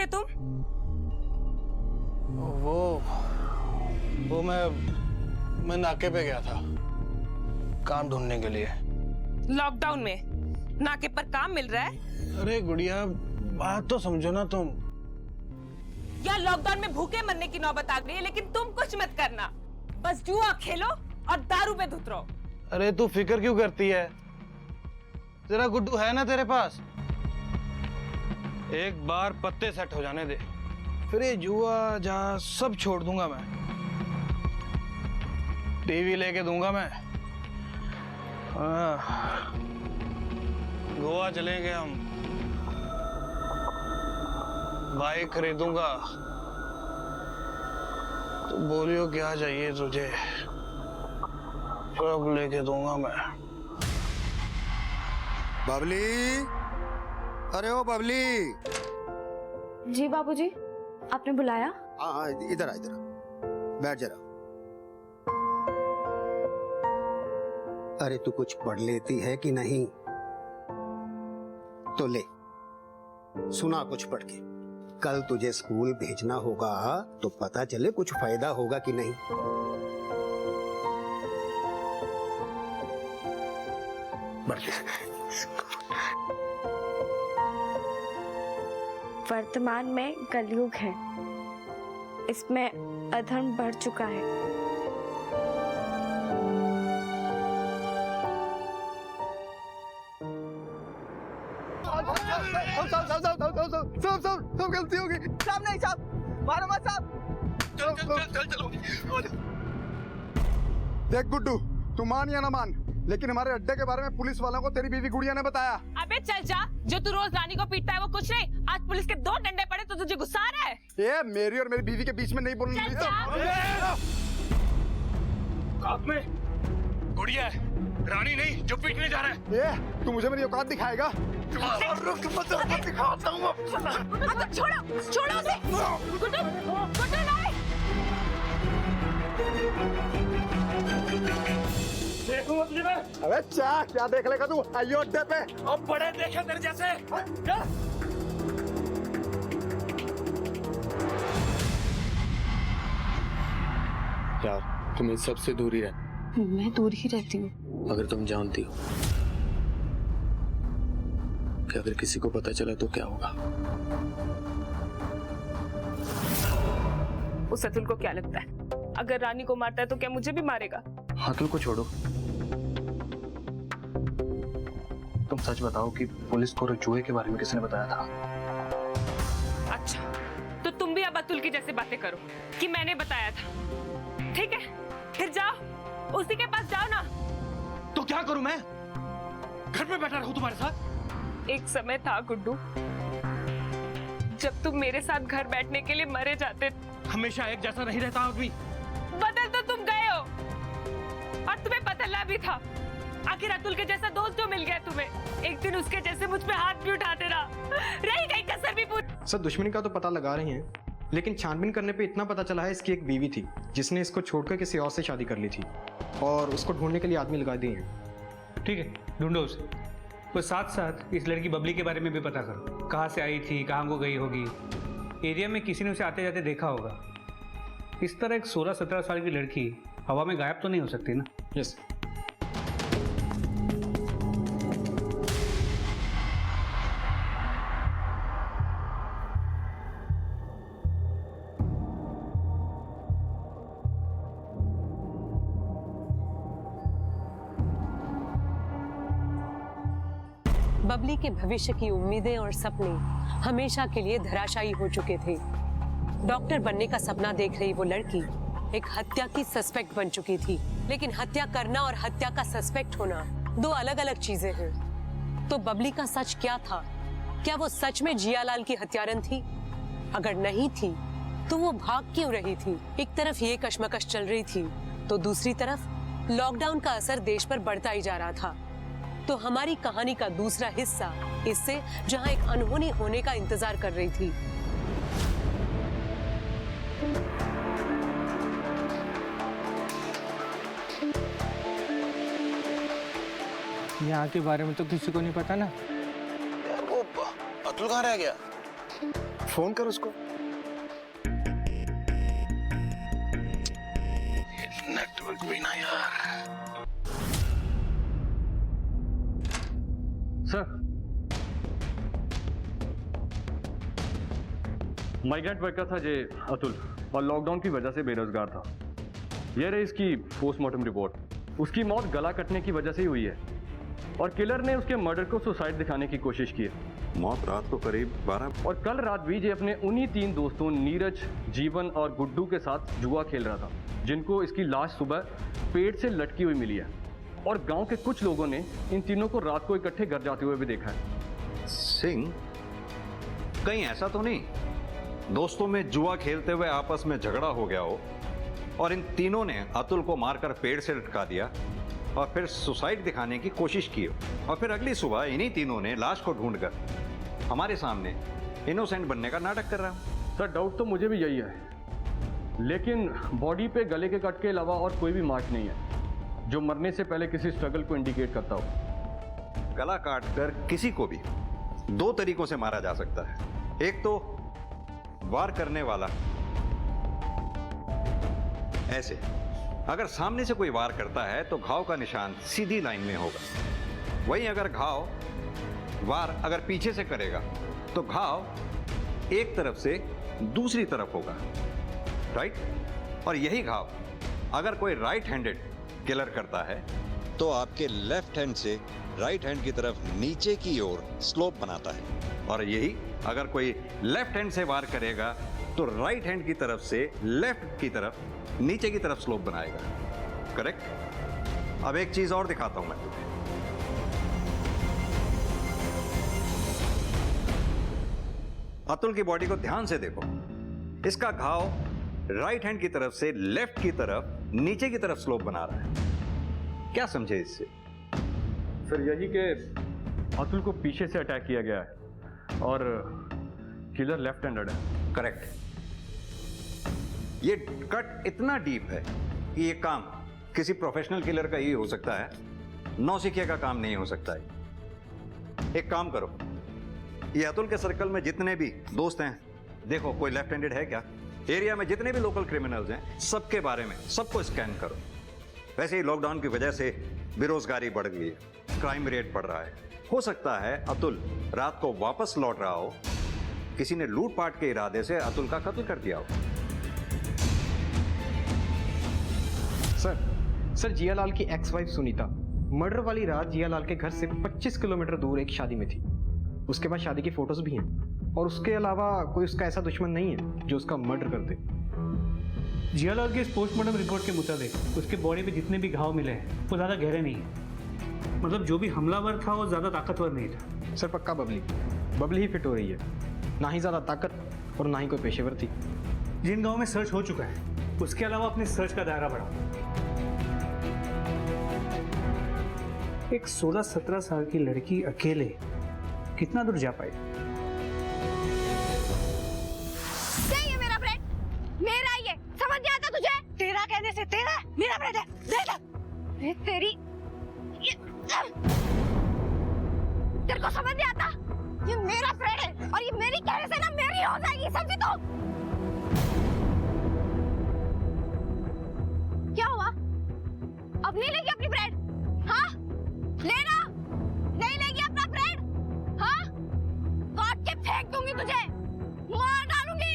थे तुम? वो मैं नाके पे गया था काम ढूंढने के लिए। लॉकडाउन में नाके पर काम मिल रहा है? अरे गुड़िया, बात तो समझो ना तुम। या लॉकडाउन में भूखे मरने की नौबत आ गई है, लेकिन तुम कुछ मत करना, बस जुआ खेलो और दारू पे धुत रहो। अरे तू फिक्र क्यों करती है? तेरा गुड्डू है ना तेरे पास, एक बार पत्ते सेट हो जाने दे, फिर ये जुआ जहां सब छोड़ दूंगा मैं। टीवी लेके दूंगा मैं, गोवा चलेंगे हम, बाइक खरीदूंगा, तो बोलियो क्या चाहिए तुझे, सब लेके दूंगा मैं। बबली, अरे ओ बबली। जी बाबूजी, आपने बुलाया? हाँ, इधर आ, बैठ जरा। अरे तू कुछ पढ़ लेती है कि नहीं? तो ले सुना कुछ पढ़ के, कल तुझे स्कूल भेजना होगा तो पता चले कुछ फायदा होगा कि नहीं। वर्तमान में कलयुग है, इसमें अधर्म बढ़ चुका है। सब गलती होगी। साहब नहीं साहब, मारो मत साहब। चलो। देख गुड्डू, तू मान या ना मान, लेकिन हमारे अड्डे के बारे में पुलिस वालों को तेरी बीवी गुड़िया ने बताया। अबे चल जा, जो तू रोज रानी को पीटता है वो कुछ नहीं, आज पुलिस के 2 डंडे पड़े तो तुझे गुस्सा आ रहा है? ये मेरी और मेरी बीवी के बीच में नहीं बोलना। चल जा। आप में गुड़िया है, रानी नहीं जो पीटने जा रहा है। ये तू मुझे मेरी औकात दिखाएगा? दिखाता हूँ। छोड़ो उसे। गुड्डू नहीं। देखो मतलब है। अबे क्या देख लेगा तू, आइयो अड्डे पे। अब बड़े देखे तेरे जैसे। यार तुम इन सबसे दूर ही रह। मैं दूर ही रहती हूँ। अगर तुम जानती हो कि अगर किसी को पता चला तो क्या होगा? उस अतुल को क्या लगता है, अगर रानी को मारता है तो क्या मुझे भी मारेगा? अतुल को छोड़ो, तुम सच बताओ कि पुलिस को जुए के बारे में किसने बताया था? अच्छा, तो तुम भी अब अतुल की जैसे बातें करो कि मैंने बताया था। ठीक है, फिर जाओ, उसी के पास जाओ ना। तो क्या करूं मैं? घर पे बैठा रहूं तुम्हारे साथ? एक समय था गुड्डू, जब तुम मेरे साथ घर बैठने के लिए मरे जाते। हमेशा एक जैसा नहीं रहता आदमी। बदल तो तुम गए हो, और तुम्हें बदलना भी था। आखिर अतुल के जैसा दोस्त जो मिल गया तुम्हें, एक दिन उसके जैसे मुझ पे हाथ भी उठाते रहा, रही गई कसर भी पूरी। सर दुश्मनी का तो पता लगा रही हैं, लेकिन छानबीन करने पे इतना पता चला है इसकी एक बीवी थी जिसने इसको छोड़कर किसी और से शादी कर ली थी, और उसको ढूंढने के लिए आदमी लगा दिए हैं। ठीक है, ढूंढो उसे। वो साथ साथ इस लड़की बबली के बारे में भी पता करो, कहाँ से आई थी, कहाँ को गई होगी, एरिया में किसी ने उसे आते जाते देखा होगा। इस तरह एक 16-17 साल की लड़की हवा में गायब तो नहीं हो सकती ना? यस। बबली के भविष्य की उम्मीदें और सपने हमेशा के लिए धराशायी हो चुके थे। डॉक्टर बनने का सपना देख रही वो लड़की एक हत्या की सस्पेक्ट बन चुकी थी। लेकिन हत्या करना और हत्या का सस्पेक्ट होना 2 अलग अलग चीजें हैं। तो बबली का सच क्या था? क्या वो सच में जियालाल की हत्यारन थी? अगर नहीं थी तो वो भाग क्यों रही थी? एक तरफ ये कश्मकश चल रही थी तो दूसरी तरफ लॉकडाउन का असर देश पर बढ़ता ही जा रहा था। तो हमारी कहानी का दूसरा हिस्सा इससे जहां एक अनहोनी होने का इंतजार कर रही थी। यहाँ के बारे में तो किसी को नहीं पता ना। यार वो अतुल कहाँ रह गया? फोन कर उसको। नेटवर्क भी ना यार। सर, माइग्रेंट वर्कर था जे अतुल और लॉकडाउन की वजह से बेरोजगार था। यह रही इसकी पोस्टमार्टम रिपोर्ट। उसकी मौत गला कटने की वजह से ही हुई है और किलर ने उसके मर्डर को सुसाइड दिखाने की कोशिश की है। मौत रात को करीब 12 और कल रात भी ये अपने उन्हीं 3 दोस्तों नीरज, जीवन और गुड्डू के साथ जुआ खेल रहा था, जिनको इसकी लाश सुबह पेड़ से लटकी हुई मिली है। और गांव के कुछ लोगों ने इन तीनों को रात को इकट्ठे घर जाते हुए भी देखा है। सिंह, कहीं ऐसा तो नहीं दोस्तों में जुआ खेलते हुए आपस में झगड़ा हो गया हो और इन तीनों ने अतुल को मारकर पेड़ से लटका दिया और फिर सुसाइड दिखाने की कोशिश की हो और फिर अगली सुबह इन्हीं तीनों ने लाश को ढूंढकर हमारे सामने इनोसेंट बनने का नाटक कर रहा हूं। सर, डाउट तो मुझे भी यही है, लेकिन बॉडी पे गले के कट के अलावा और कोई भी मार्क नहीं है जो मरने से पहले किसी स्ट्रगल को इंडिकेट करता हो। गला काटकर किसी को भी 2 तरीकों से मारा जा सकता है। एक तो वार करने वाला ऐसे, अगर सामने से कोई वार करता है तो घाव का निशान सीधी लाइन में होगा। वहीं अगर वार अगर पीछे से करेगा तो घाव एक तरफ से दूसरी तरफ होगा, राइट? और यही घाव अगर कोई राइट हैंडेड किलर करता है तो आपके लेफ्ट हैंड से राइट हैंड की तरफ नीचे की ओर स्लोप बनाता है। और यही अगर कोई लेफ्ट हैंड से वार करेगा तो राइट हैंड की तरफ से लेफ्ट की तरफ नीचे की तरफ स्लोप बनाएगा। करेक्ट? अब एक चीज और दिखाता हूं मैं तुम्हें। अतुल की बॉडी को ध्यान से देखो। इसका घाव राइट हैंड की तरफ से लेफ्ट की तरफ नीचे की तरफ स्लोप बना रहा है। क्या समझे इससे? सर, यही कि अतुल को पीछे से अटैक किया गया है और किलर लेफ्ट हैंडेड है। करेक्ट। ये कट इतना डीप है कि ये काम किसी प्रोफेशनल किलर का ही हो सकता है, नौसिखिया का काम नहीं हो सकता है। एक काम करो, ये अतुल के सर्कल में जितने भी दोस्त हैं, देखो कोई लेफ्ट हैंडेड है क्या? एरिया में जितने भी लोकल क्रिमिनल्स हैं, सबके बारे में सबको स्कैन करो। वैसे ही लॉकडाउन की वजह से बेरोजगारी बढ़ गई है, क्राइम रेट बढ़ रहा है। हो सकता है अतुल रात को वापस लौट रहा हो, किसी ने लूटपाट के इरादे से अतुल का कत्ल कर दिया हो। सर, जियालाल की एक्स वाइफ सुनीता मर्डर वाली रात जियालाल के घर से 25 किलोमीटर दूर एक शादी में थी। उसके बाद शादी की फोटोज भी हैं और उसके अलावा कोई उसका ऐसा दुश्मन नहीं है जो उसका मर्डर कर दे। जियालाल की इस पोस्टमार्टम रिपोर्ट के मुताबिक उसके बॉडी पे जितने भी घाव मिले हैं वो ज़्यादा गहरे नहीं है। मतलब जो भी हमलावर था वो ज़्यादा ताकतवर नहीं था। सर, पक्का बबली ही फिट हो रही है, ना ही ज़्यादा ताकत और ना ही कोई पेशेवर थी। जिन गाँव में सर्च हो चुका है उसके अलावा अपने सर्च का दायरा बढ़ाओ। एक 16-17 साल की लड़की अकेले कितना दूर जा पाई? ये मेरा ब्रेड, मेरा ये, समझ नहीं आता तुझे? तेरा कहने से तेरा मेरा ब्रेड है, दे दे। तेरी तेरे को समझ नहीं आता? ये मेरा ब्रेड है और ये मेरी कहने से ना मेरी हो जाएगी, समझी तू? क्या हुआ? अब नहीं लेगी अपनी ब्रेड? हाँ, लेना नहीं लेगी अपना ब्रेड? हाँ, काट के फेंक दूंगी तुझे, मार डालूंगी।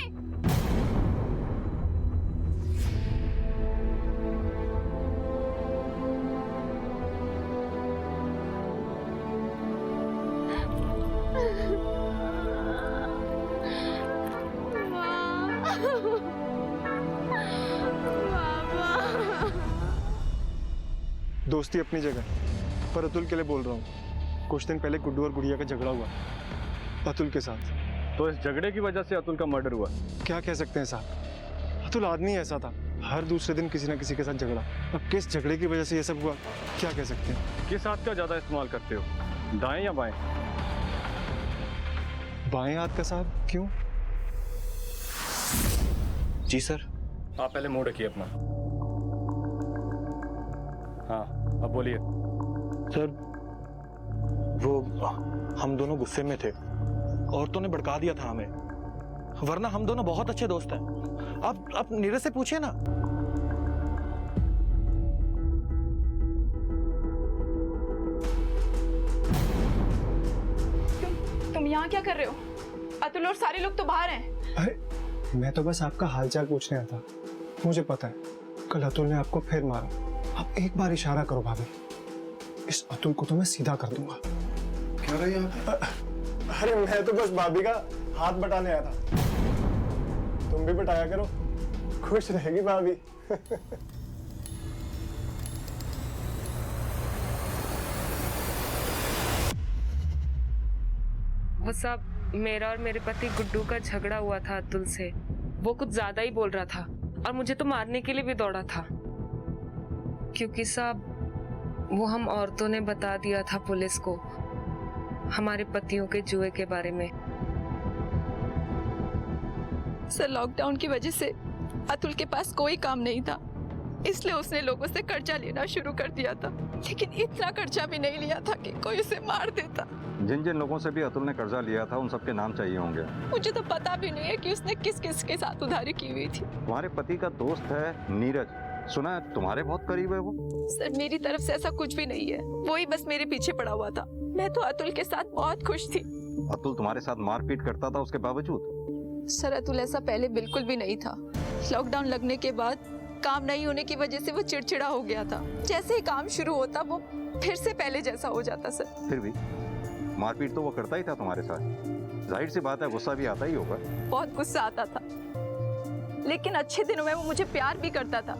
दोस्ती अपनी जगह, पर अतुल के लिए बोल रहा हूँ। कुछ दिन पहले गुड्डू और गुड़िया का झगड़ा हुआ अतुल के साथ। तो इस झगड़े की वजह से अतुल का मर्डर हुआ? क्या कह सकते हैं साहब, अतुल आदमी ऐसा था, हर दूसरे दिन किसी ना किसी के साथ झगड़ा। अब किस झगड़े की वजह से ये सब हुआ, क्या कह सकते हैं? किस हाथ का ज्यादा इस्तेमाल करते हो, दाएं या बाएं? बाएं हाथ का साहब, क्यों? जी सर। आप पहले मुंह रखिए अपना। हाँ, अब बोलिए। सर, वो हम दोनों गुस्से में थे, औरतों ने भड़का दिया था हमें। वरना हम दोनों बहुत अच्छे दोस्त हैं। आप नीरज से पूछिए ना। तुम यहाँ क्या कर रहे हो? अतुल और सारे लोग तो बाहर हैं। अरे मैं तो बस आपका हालचाल पूछने आया था। मुझे पता है कल अतुल ने आपको फिर मारा। आप एक बार इशारा करो भाभी, इस अतुल को तो मैं सीधा कर दूंगा। क्या रही है? अरे मैं तो बस भाभी का हाथ बटाने आया था। तुम भी बटाया करो, खुश रहेगी भाभी। वो सब मेरा और मेरे पति गुड्डू का झगड़ा हुआ था अतुल से। वो कुछ ज्यादा ही बोल रहा था और मुझे तो मारने के लिए भी दौड़ा था, क्योंकि साहब वो हम औरतों ने बता दिया था पुलिस को हमारे पतियों के जुए के बारे में। सर, लॉकडाउन की वजह से अतुल के पास कोई काम नहीं था, इसलिए उसने लोगों से कर्जा लेना शुरू कर दिया था। लेकिन इतना कर्जा भी नहीं लिया था कि कोई उसे मार देता। जिन जिन लोगों से भी अतुल ने कर्जा लिया था उन सबके नाम चाहिए होंगे। मुझे तो पता भी नहीं है कि उसने किस किस के साथ उधारी की हुई थी। तुम्हारे पति का दोस्त है नीरज, सुना है तुम्हारे बहुत करीब है वो। सर, मेरी तरफ से ऐसा कुछ भी नहीं है, वो ही बस मेरे पीछे पड़ा हुआ था। मैं तो अतुल के साथ बहुत खुश थी। अतुल तुम्हारे साथ मारपीट करता था उसके बावजूद? सर, अतुल ऐसा पहले बिल्कुल भी नहीं था। लॉकडाउन लगने के बाद काम नहीं होने की वजह से वो चिड़चिड़ा हो गया था। जैसे ही काम शुरू होता वो फिर से पहले जैसा हो जाता। सर, फिर भी मारपीट तो वो करता ही था तुम्हारे साथ। जाहिर सी बात है गुस्सा भी आता ही होगा। बहुत गुस्सा आता था, लेकिन अच्छे दिनों में वो मुझे प्यार भी करता था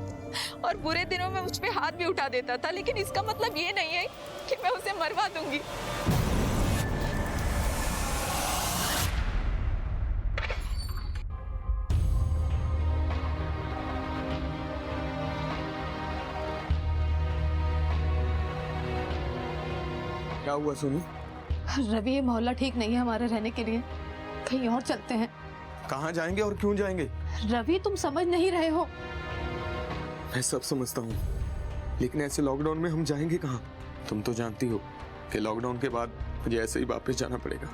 और बुरे दिनों में मुझ पे हाथ भी उठा देता था। लेकिन इसका मतलब ये नहीं है कि मैं उसे मरवा दूंगी। क्या हुआ सुनी? रवि, ये मोहल्ला ठीक नहीं है हमारे रहने के लिए, कहीं और चलते हैं। कहाँ जाएंगे और क्यों जाएंगे? रवि, तुम समझ नहीं रहे हो। मैं सब समझता हूँ, लेकिन ऐसे लॉकडाउन में हम जाएंगे कहाँ? तुम तो जानती हो कि लॉकडाउन के बाद मुझे ऐसे ही वापस जाना पड़ेगा।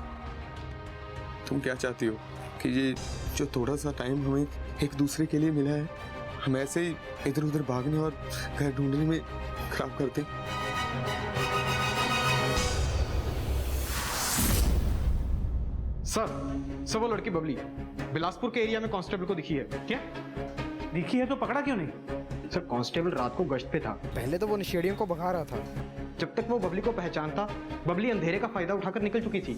तुम क्या चाहती हो कि ये जो थोड़ा सा टाइम हमें एक दूसरे के लिए मिला है, हम ऐसे ही इधर उधर भागने और घर ढूंढने में खराब कर दें? सर, वो लड़की बबली बिलासपुर के एरिया में कांस्टेबल को दिखी है। क्या दिखी है तो पकड़ा क्यों नहीं? सर, कांस्टेबल रात को गश्त पे था। पहले तो वो नशेड़ियों को भगा रहा था। जब तक वो बबली को पहचानता, बबली अंधेरे का फायदा उठाकर निकल चुकी थी।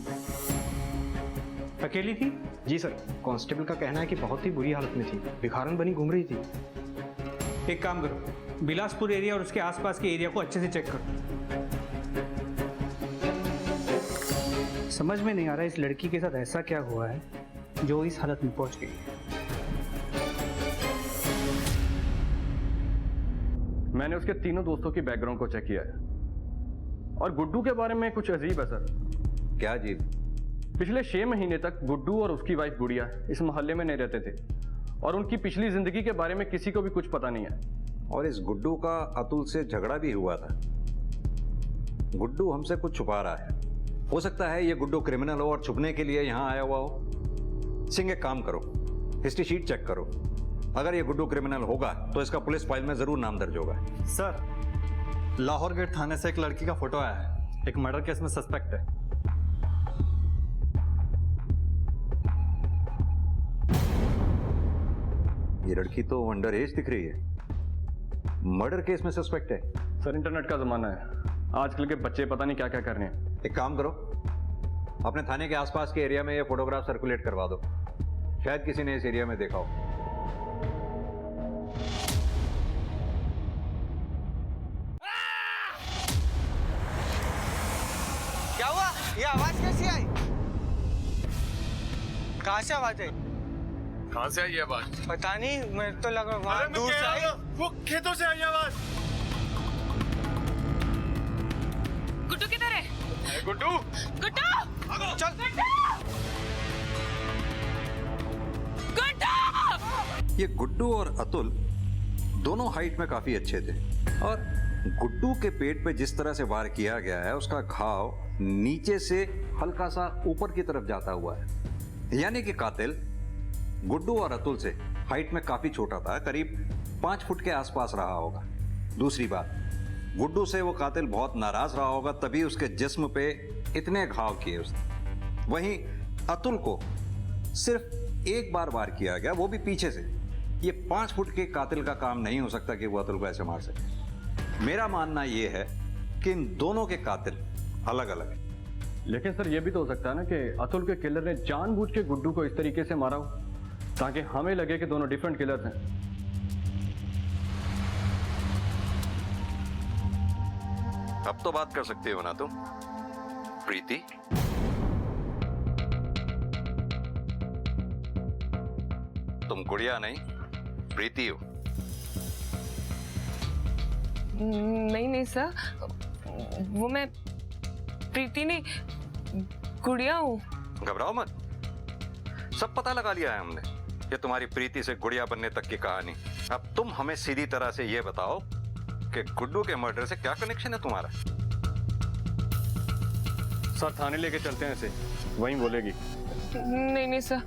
अकेली थी? जी सर, कांस्टेबल का कहना है कि बहुत ही बुरी हालत में थी, भिखारन बनी घूम रही थी। एक काम करो, बिलासपुर एरिया और उसके आसपास के एरिया को अच्छे से चेक करो। समझ में नहीं आ रहा इस लड़की के साथ ऐसा क्या हुआ है जो इस हालत में पहुंच गई है। मैंने उसके तीनों दोस्तों की बैकग्राउंड को चेक किया है और गुड्डू के बारे में कुछ अजीब है सर। क्या अजीब? पिछले 6 महीने तक गुड्डू और उसकी वाइफ गुड़िया इस मोहल्ले में नहीं रहते थे और उनकी पिछली जिंदगी के बारे में किसी को भी कुछ पता नहीं है। और इस गुड्डू का अतुल से झगड़ा भी हुआ था। गुड्डू हमसे कुछ छुपा रहा है। हो सकता है ये गुड्डू क्रिमिनल हो और छुपने के लिए यहाँ आया हुआ हो। सिंह, एक काम करो, हिस्ट्री शीट चेक करो। अगर ये गुड्डू क्रिमिनल होगा तो इसका पुलिस फाइल में जरूर नाम दर्ज होगा। सर, लाहौर गेट थाने से एक लड़की का फोटो आया है, एक मर्डर केस में सस्पेक्ट है। ये लड़की तो अंडर एज दिख रही है, मर्डर केस में सस्पेक्ट है। सर, इंटरनेट का जमाना है, आजकल के बच्चे पता नहीं क्या क्या कर रहे हैं। एक काम करो, अपने थाने के आसपास के एरिया में ये फोटोग्राफ सर्कुलेट करवा दो, शायद किसी ने इस एरिया में देखा हो। क्या हुआ? ये आवाज कैसी आई? कहाँ से आवाज आई? कहाँ से आई आवाज? पता नहीं, मैं तो लगा वहाँ दूर से आई। वो खेतों से आई आवाज। गुड्डू किधर है? गुड्डू! गुड्डू! चल! गुड्डू! ये गुड्डू और अतुल दोनों हाइट में काफी अच्छे थे और गुड्डू के पेट पे जिस तरह से वार किया गया है उसका घाव नीचे से हल्का सा ऊपर की तरफ जाता हुआ है, यानी कि कातिल गुड्डू और अतुल से हाइट में काफी छोटा था, करीब 5 फुट के आसपास रहा होगा। दूसरी बात, गुड्डू से वो कातिल बहुत नाराज रहा होगा, तभी उसके जिस्म पे इतने घाव किए उसने। वहीं अतुल को सिर्फ एक बार वार किया गया, वो भी पीछे से। ये 5 फुट के कातिल का काम नहीं हो सकता कि वो अतुल को ऐसे मार सके। मेरा मानना ये है कि इन दोनों के कातिल अलग अलग हैं। लेकिन सर ये भी तो हो सकता है ना कि अतुल के किलर ने जानबूझ के गुड्डू को इस तरीके से मारा हो ताकि हमें लगे कि दोनों डिफरेंट किलर्स हैं। अब तो बात कर सकते हो ना तुम, प्रीति? तुम गुड़िया नहीं, प्रीति हो। नहीं सर, वो मैं प्रीति नहीं, गुड़िया हूँ। घबराओ मत, सब पता लगा लिया है हमने, ये तुम्हारी प्रीति से गुड़िया बनने तक की कहानी। अब तुम हमें सीधी तरह से ये बताओ कि गुड्डू के मर्डर से क्या कनेक्शन है तुम्हारा? सर थाने लेके चलते हैं इसे, वहीं बोलेगी। नहीं सर,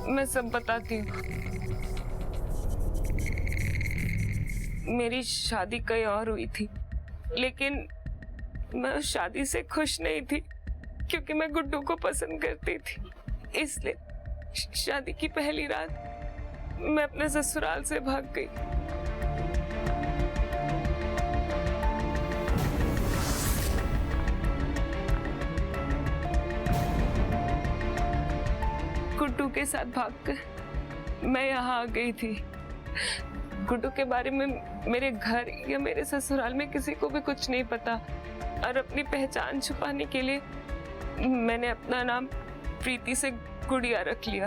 मैं सब बताती हूँ। मेरी शादी कहीं और हुई थी, लेकिन मैं उस शादी से खुश नहीं थी क्योंकि मैं गुड्डू को पसंद करती थी। इसलिए शादी की पहली रात मैं अपने ससुराल से भाग गई। गुड्डू के साथ भागकर मैं यहाँ आ गई थी। गुड्डू के बारे में मेरे घर या मेरे ससुराल में किसी को भी कुछ नहीं पता, और अपनी पहचान छुपाने के लिए मैंने अपना नाम प्रीति से गुड़िया रख लिया।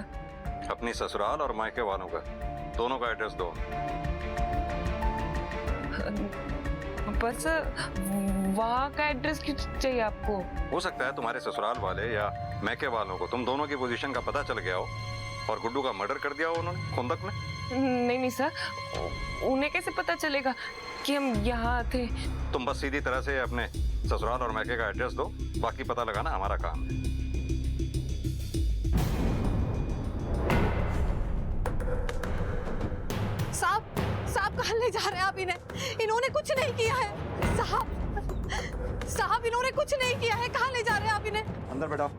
अपनी ससुराल और मायके वालों का दोनों का एड्रेस दो। बस वहाँ का एड्रेस क्यों चाहिए आपको? हो सकता है तुम्हारे ससुराल वाले या मैके वालों को तुम दोनों की पोजीशन का पता चल गया हो और गुड्डू का मर्डर कर दिया हो उन्होंने खुंदक में। नहीं सर, उन्हें कैसे पता चलेगा कि हम यहाँ थे? तुम बस सीधी तरह से अपने ससुराल और मैके का एड्रेस दो, बाकी पता लगाना हमारा काम है। साहब कहाँ ले जा रहे हैं आप इन्हें? इन्होंने कुछ नहीं किया है। साहब इन्होंने कुछ नहीं किया है, कहाँ ले जा रहे हैं आप इन्हें? अंदर बैठो।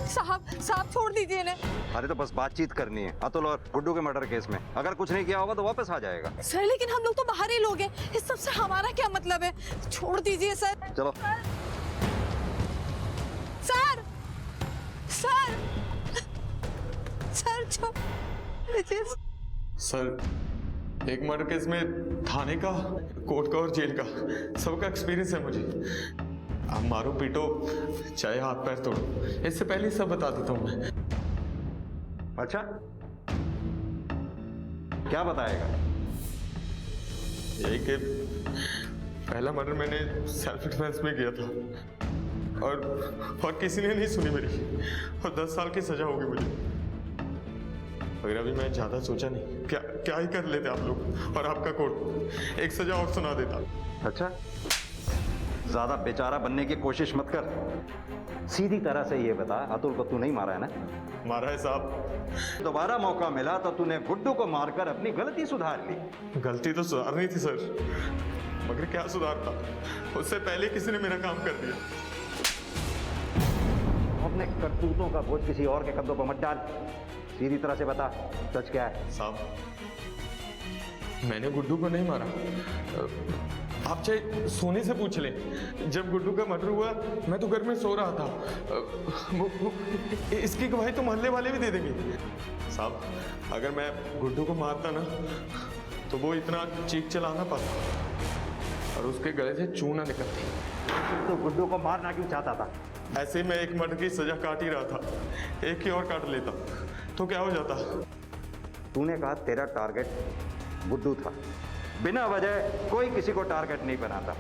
साहब छोड़ दीजिए इन्हें। अरे तो बस बातचीत करनी है अतुल और गुड्डू के मर्डर केस में। अगर कुछ नहीं किया होगा तो वापस आ जाएगा। सर लेकिन हम लोग तो बाहर ही लोग हैं, इस सब से हमारा क्या मतलब है? छोड़ दीजिए सर। चलो। सर छोड़ दीजिए। सर एक मर्डर केस में थाने का, कोर्ट का और जेल का सबका एक्सपीरियंस है मुझे। आप मारो पीटो चाहे हाथ पैर तोड़ो, इससे पहले सब बता देता हूँ मैं। अच्छा क्या बताएगा? यही कि पहला मर्डर मैंने सेल्फ डिफेंस में किया था और किसी ने नहीं सुनी मेरी, और 10 साल की सजा होगी मुझे। मगर अभी मैं ज्यादा सोचा नहीं, क्या ही कर लेते आप लोग और आपका कोर्ट, एक सजा और सुना देता। अच्छा ज्यादा बेचारा बनने की कोशिश मत कर, सीधी तरह से ये बता अतुल को तू नहीं मारा है ना? मारा है साहब। दोबारा मौका मिला तो तूने गुड्डू को मारकर अपनी गलती सुधार ली। गलती तो सुधारनी थी सर, मगर क्या सुधारता, उससे पहले किसी ने मेरा काम कर दिया। अपने करतूतों का बोझ किसी और के कंधों पर मत डाल, सीधी तरह से बता सच क्या है? साहब मैंने गुड्डू को नहीं मारा, आप चाहे सोने से पूछ लें। जब गुड्डू का मर्डर हुआ मैं तो घर में सो रहा था। इसकी गवाही तो मोहल्ले वाले भी दे देंगे। साहब अगर मैं गुड्डू को मारता ना तो वो इतना चीख चला ना पाता और उसके गले से चूं ना निकलती। तो गुड्डू को मारना क्यों चाहता था? ऐसे में एक मर्डर की सजा काट ही रहा था, एक ही और काट लेता तो क्या हो जाता। तूने कहा तेरा टारगेट गुड्डू था, बिना वजह कोई किसी को टारगेट नहीं बनाता।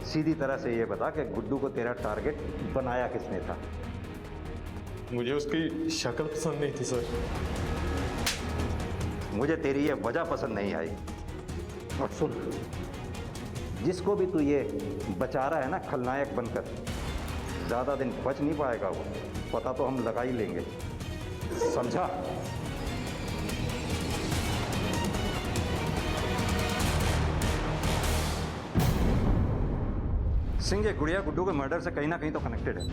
सीधी तरह से ये बता कि गुड्डू को तेरा टारगेट बनाया किसने था? मुझे उसकी शक्ल पसंद नहीं थी सर। मुझे तेरी ये वजह पसंद नहीं आई। और सुन, जिसको भी तू ये बचा रहा है ना खलनायक बनकर, ज्यादा दिन बच नहीं पाएगा वो, पता तो हम लगा ही लेंगे, समझा? सिंह ये गुड़िया गुड्डू के मर्डर से कहीं ना कहीं तो कनेक्टेड है।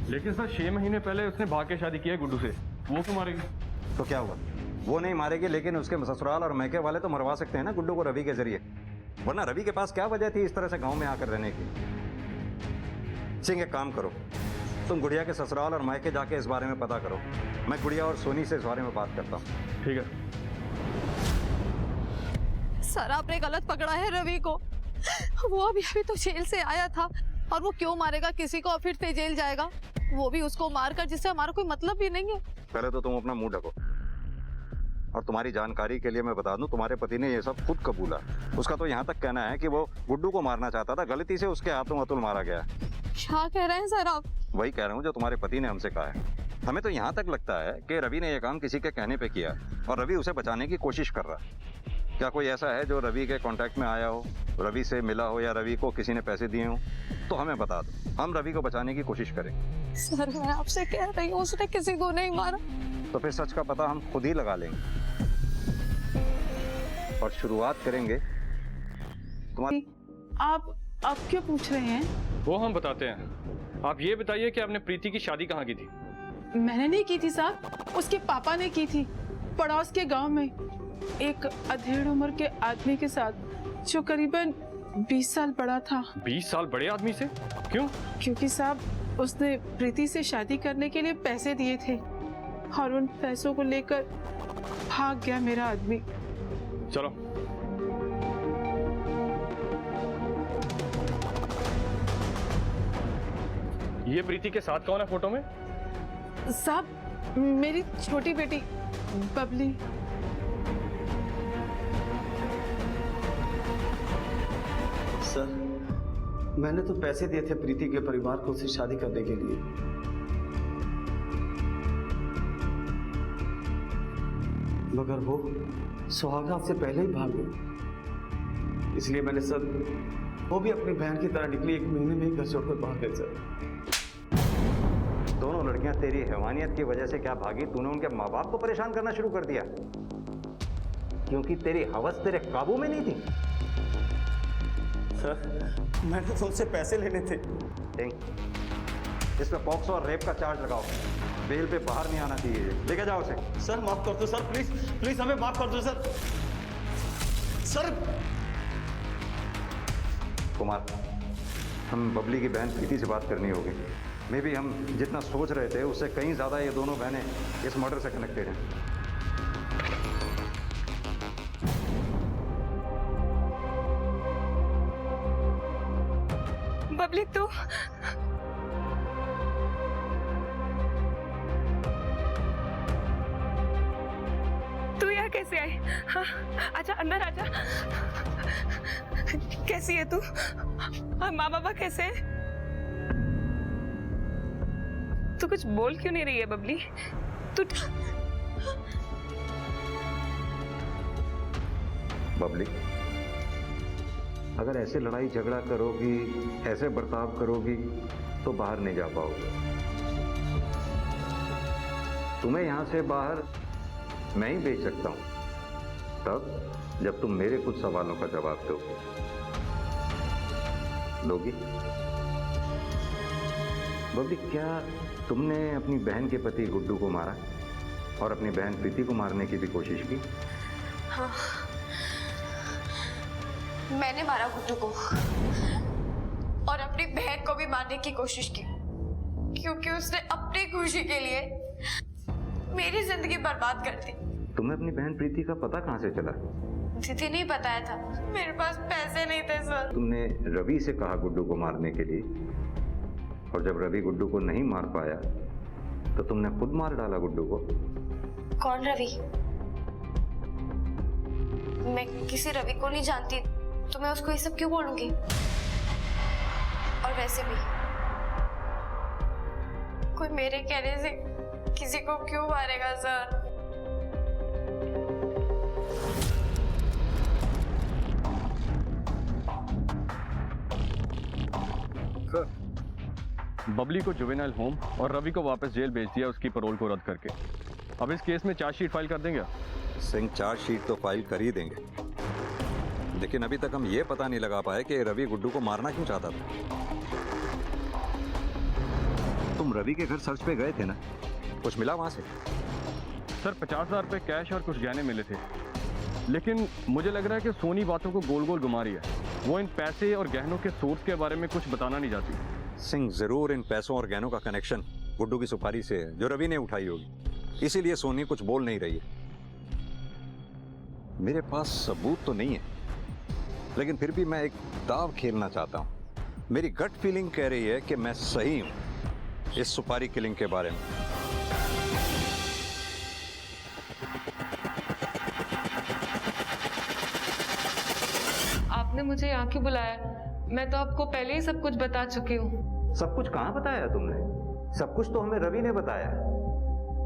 लेकिन सर 6 महीने पहले उसने भाग के शादी की है गुड्डू से, वो क्यों मारेगी? तो क्या हुआ, वो नहीं मारेगी, लेकिन उसके ससुराल और मैके वाले तो मरवा सकते हैं ना गुड्डू को रवि के जरिए। वरना रवि के पास क्या वजह थी इस तरह से गांव में आकर रहने की? सिंह एक काम करो, तुम गुड़िया के ससुराल और मायके जाके इस बारे में पता करो। मैं गुड़िया और सोनी से इस बारे में बात करता हूँ। ठीक है सर, आपने गलत पकड़ा है रवि को। वो अभी तो जेल से आया था, और वो क्यों मारेगा किसी को और फिर से जेल जाएगा, वो भी उसको मारकर, जिससे हमारा कोई मतलब भी नहीं है। पहले तो तुम अपना मुंह ढको, और तुम्हारी जानकारी के लिए मैं बता दूं, तुम्हारे पति ने ये सब खुद कबूला। उसका तो यहाँ तक कहना है कि वो गुड्डू को मारना चाहता था, गलती से उसके हाथों अतुल मारा गया। क्या कह रहे हैं सर आप? वही कह रहा हूँ जो तुम्हारे पति ने हमसे कहा है। हमें तो यहाँ तक लगता है कि रवि ने यह काम किसी के कहने पे किया, और रवि उसे बचाने की कोशिश कर रहा है। क्या कोई ऐसा है जो रवि के कांटेक्ट में आया हो, रवि से मिला हो, या रवि को किसी ने पैसे दिए हो? तो हमें बता दो, हम रवि को बचाने की कोशिश करेंगे। सर मैं आपसे कह रही हूँ, उसने किसी को नहीं मारा। तो फिर सच का पता हम खुद ही लगा लेंगे, और शुरुआत करेंगे तुम्हारी। आप क्यों पूछ रहे हैं? वो हम बताते हैं। आप ये बताइए कि आपने प्रीति की शादी कहाँ की थी? मैंने नहीं की थी साहब, उसके पापा ने की थी, पड़ोस के गांव में, एक अधेड़ उम्र के आदमी के साथ, जो करीबन 20 साल बड़ा था। 20 साल बड़े आदमी से? क्यों? क्योंकि साहब उसने प्रीति से शादी करने के लिए पैसे दिए थे, और उन पैसों को लेकर भाग गया मेरा आदमी। चलो ये प्रीति के साथ कौन है फोटो में? साहब मेरी छोटी बेटी बबली। सर मैंने तो पैसे दिए थे प्रीति के परिवार को उससे शादी करने के लिए, मगर वो सुहागरात से पहले ही भाग गए। इसलिए मैंने सर, वो भी अपनी बहन की तरह निकली, 1 महीने में ही घर छोड़कर भाग गए सर। दोनों लड़कियां तेरी हैवानियत की वजह से क्या भागी? तूने उनके माँ बाप को परेशान करना शुरू कर दिया, क्योंकि तेरी हवस तेरे काबू में नहीं थी। सर मैंने तो उनसे पैसे लेने थे। इस पे पॉक्सो और रेप का चार्ज लगाओ, बेल पे बाहर नहीं आना चाहिए। लेके जाओ उसे। सर माफ कर दो सर, प्लीज प्लीज हमें माफ कर दो सर। सर कुमार, हम बबली की बहन प्रीति से बात करनी होगी। मे भी हम जितना सोच रहे थे उससे कहीं ज्यादा ये दोनों बहनें इस मर्डर से कनेक्टेड हैं। बबली तू यहाँ कैसे आई? हाँ, आजा अंदर आजा। कैसी है तू? और माँ बाबा कैसे हैं? तू कुछ बोल क्यों नहीं रही है बबली? तू बबली, अगर ऐसे लड़ाई झगड़ा करोगी, ऐसे बर्ताव करोगी, तो बाहर नहीं जा पाओगे। तुम्हें यहां से बाहर मैं ही भेज सकता हूं, तब जब तुम मेरे कुछ सवालों का जवाब दोगी। बबली, क्या तुमने अपनी बहन के पति गुड्डू को मारा और अपनी बहन प्रीति को मारने की भी कोशिश की? हाँ, मैंने मारा गुड्डू को और अपनी बहन को भी मारने की कोशिश की, क्योंकि उसने अपनी खुशी के लिए मेरी जिंदगी बर्बाद कर दी। तुम्हें अपनी बहन प्रीति का पता कहां से चला? दीदी नहीं बताया था, मेरे पास पैसे नहीं थे सर। तुमने रवि से कहा गुड्डू को मारने के लिए, और जब रवि गुड्डू को नहीं मार पाया तो तुमने खुद मार डाला गुड्डू को। कौन रवि? मैं किसी रवि को नहीं जानती, तो मैं उसको ये सब क्यों बोलूंगी? और वैसे भी कोई मेरे कहने से किसी को क्यों मारेगा सर? बबली को जुवेनाइल होम और रवि को वापस जेल भेज दिया उसकी पैरोल को रद्द करके। अब इस केस में चार्जशीट फाइल कर देंगे? सिंह, चार्जशीट तो फाइल कर ही देंगे, लेकिन अभी तक हम ये पता नहीं लगा पाए कि रवि गुड्डू को मारना क्यों चाहता था। तुम रवि के घर सर्च पे गए थे ना, कुछ मिला वहां से? सर 50,000 रुपये कैश और कुछ गहने मिले थे, लेकिन मुझे लग रहा है कि सोनी बातों को गोल गोल घुमा रही है। वो इन पैसे और गहनों के सोर्स के बारे में कुछ बताना नहीं चाहती। सिंह, जरूर इन पैसों और गहनों का कनेक्शन गुड्डू की सुपारी से है जो रवि ने उठाई होगी, इसीलिए सोनी कुछ बोल नहीं रही है। मेरे पास सबूत तो नहीं है, लेकिन फिर भी मैं एक दाव खेलना चाहता हूं। मेरी गट फीलिंग कह रही है कि मैं सही हूं इस सुपारी किलिंग के बारे में। आपने मुझे यहाँ क्यों बुलाया? मैं तो आपको पहले ही सब कुछ बता चुकी हूँ। सब कुछ कहाँ बताया तुमने? सब कुछ तो हमें रवि ने बताया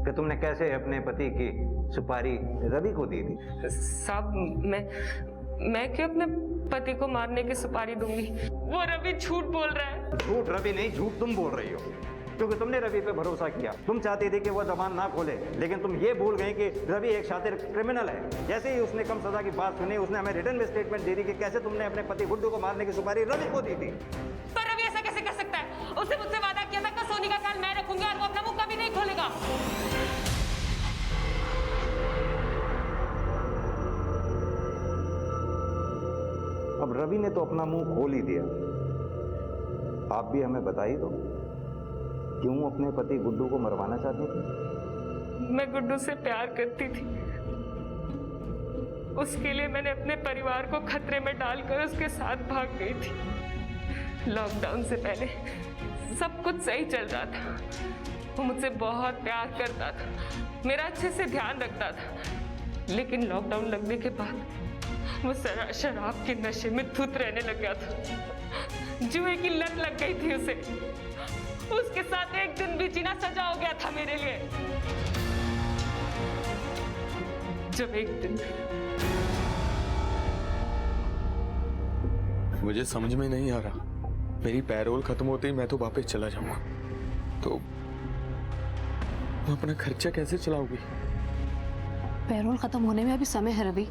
कि तुमने कैसे अपने पति की सुपारी रवि को दी थी। साहब, मैं क्यों अपने पति को मारने की सुपारी दूंगी? वो रवि झूठ बोल रहा है। झूठ रवि नहीं, झूठ तुम बोल रही हो, क्योंकि तुमने रवि पे भरोसा किया। तुम चाहती थी कि वो जबान ना खोले, लेकिन तुम ये भूल गए कि रवि एक शातिर क्रिमिनल है। जैसे ही उसने कम सजा की बात सुनी, उसने हमें रिटर्न में स्टेटमेंट दे दी कि कैसे तुमने अपने पति गुड्डू को मारने की सुपारी रवि को दी थी। पर रवि ऐसा कैसे कर सकता है? उसने मुझसे वादा किया था कि सोनी का ख्याल मैं रखूंगी और वो अपना मुंह कभी नहीं खोलेगा। अब रवि ने तो अपना मुंह खोल ही दिया, आप भी हमें बता ही दो, क्यों अपने पति गुड्डू को मरवाना चाहती थी? मैं गुड्डू से प्यार करती थी। उसके लिए मैंने अपने परिवार को खतरे में डालकर उसके साथ भाग गई थी। लॉकडाउन से पहले सब कुछ सही चल रहा था। वो मुझसे बहुत प्यार करता था, मेरा अच्छे से ध्यान रखता था। लेकिन लॉकडाउन लगने के बाद वो शराब के नशे में धुत रहने लग गया था। जुए की लत लग गई थी उसे। उसके साथ एक दिन भी जीना सजा हो गया था मेरे लिए। जब एक दिन मुझे समझ में नहीं आ रहा, मेरी पैरोल खत्म होते ही मैं तो वापस चला जाऊंगा, तो अपना खर्चा कैसे चलाओगी? पैरोल खत्म होने में अभी समय है रवि,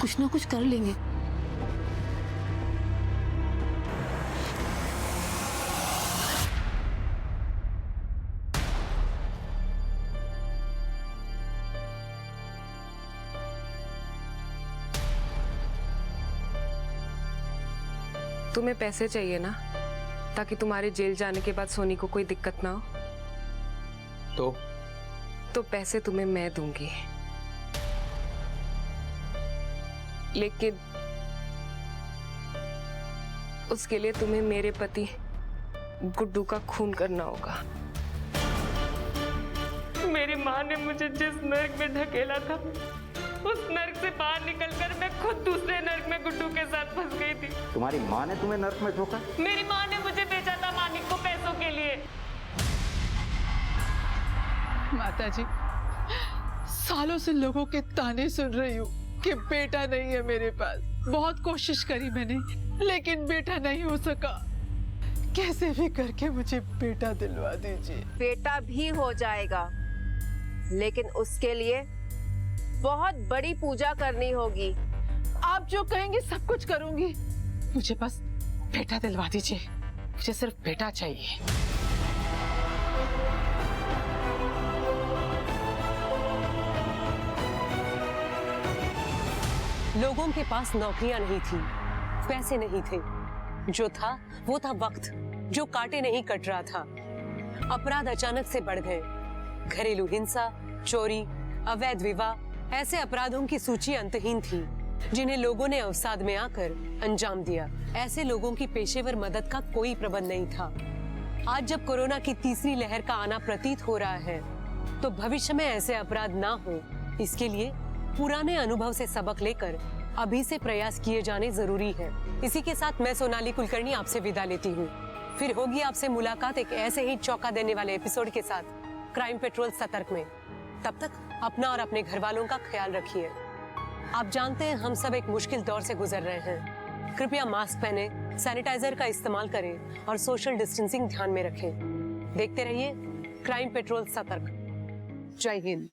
कुछ ना कुछ कर लेंगे। तुम्हें पैसे चाहिए ना, ताकि तुम्हारे जेल जाने के बाद सोनी को कोई दिक्कत ना हो? तो पैसे तुम्हें मैं दूंगी, लेकिन उसके लिए तुम्हें मेरे पति गुड्डू का खून करना होगा। मेरी माँ ने मुझे जिस नर्क में ढकेला था, उस नर्क से बाहर निकलकर मैं खुद दूसरे नर्क में गुड्डू के साथ फंस गई थी। तुम्हारी माँ ने तुम्हें नर्क में ठोका? मेरी माँ ने मुझे बेचा था मानिक को पैसों के लिए। माताजी, सालों से लोगों के ताने सुन रही हूँ कि बेटा नहीं है मेरे पास। बहुत कोशिश करी मैंने, लेकिन बेटा नहीं हो सका। कैसे भी करके मुझे बेटा दिलवा दीजिए। बेटा भी हो जाएगा, लेकिन उसके लिए बहुत बड़ी पूजा करनी होगी। आप जो कहेंगे सब कुछ करूंगी, मुझे बस बेटा दिलवा दीजिए। मुझे सिर्फ बेटा चाहिए। लोगों के पास नौकरियां नहीं थी, पैसे नहीं थे, जो था वो था वक्त, जो काटे नहीं कट रहा था। अपराध अचानक से बढ़ गए। घरेलू हिंसा, चोरी, अवैध विवाह, ऐसे अपराधों की सूची अंतहीन थी, जिन्हें लोगों ने अवसाद में आकर अंजाम दिया। ऐसे लोगों की पेशेवर मदद का कोई प्रबंध नहीं था। आज जब कोरोना की तीसरी लहर का आना प्रतीत हो रहा है, तो भविष्य में ऐसे अपराध ना हो, इसके लिए पुराने अनुभव से सबक लेकर अभी से प्रयास किए जाने जरूरी है। इसी के साथ मैं सोनाली कुलकर्णी आपसे विदा लेती हूँ। फिर होगी आपसे मुलाकात एक ऐसे ही चौंका देने वाले एपिसोड के साथ क्राइम पेट्रोल सतर्क में। तब तक अपना और अपने घर वालों का ख्याल रखिए। आप जानते हैं हम सब एक मुश्किल दौर से गुजर रहे हैं। कृपया मास्क पहने, सैनिटाइजर का इस्तेमाल करें और सोशल डिस्टेंसिंग ध्यान में रखें। देखते रहिए क्राइम पेट्रोल सतर्क। जय हिंद।